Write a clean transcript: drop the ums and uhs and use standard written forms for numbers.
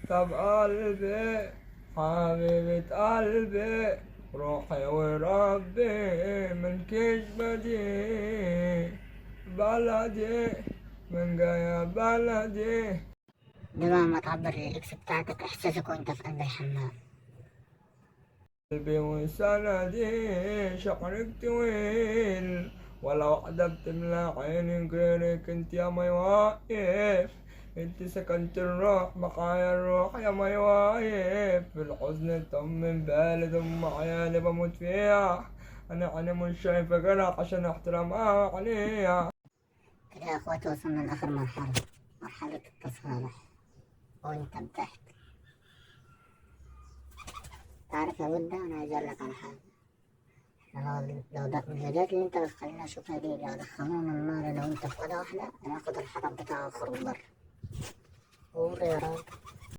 طب قلبي حبيبة قلبي روحي وربي ملكيش بديل، بلدي من جاية بلدي. ده ما تعبر الاكس بتاعتك احساسك وانت في قلب الحمام. قلبي وسندي شعرك طويل، ولا واحدة بتملى عيني غيرك انت يا مي واقف. انت سكنت الروح بقايا الروح يا مي واقف، في الحزن طمن بالي ضم عيالي بموت فيها. انا مش شايفة غيرك عشان احترامها عليها. كده يا اخواتي وصلنا لاخر مرحلة، مرحلة التصالح وانت بتحكي. تعرف يا ودة انا عايز اقول لك على حاجة. لو ده الفيديوهات اللي انت بتخليني اشوفها دي لو دخلونا النار لو انت في اوضة واحدة انا هاخد الحطب بتاعه واخرج بره. قول يا راجل.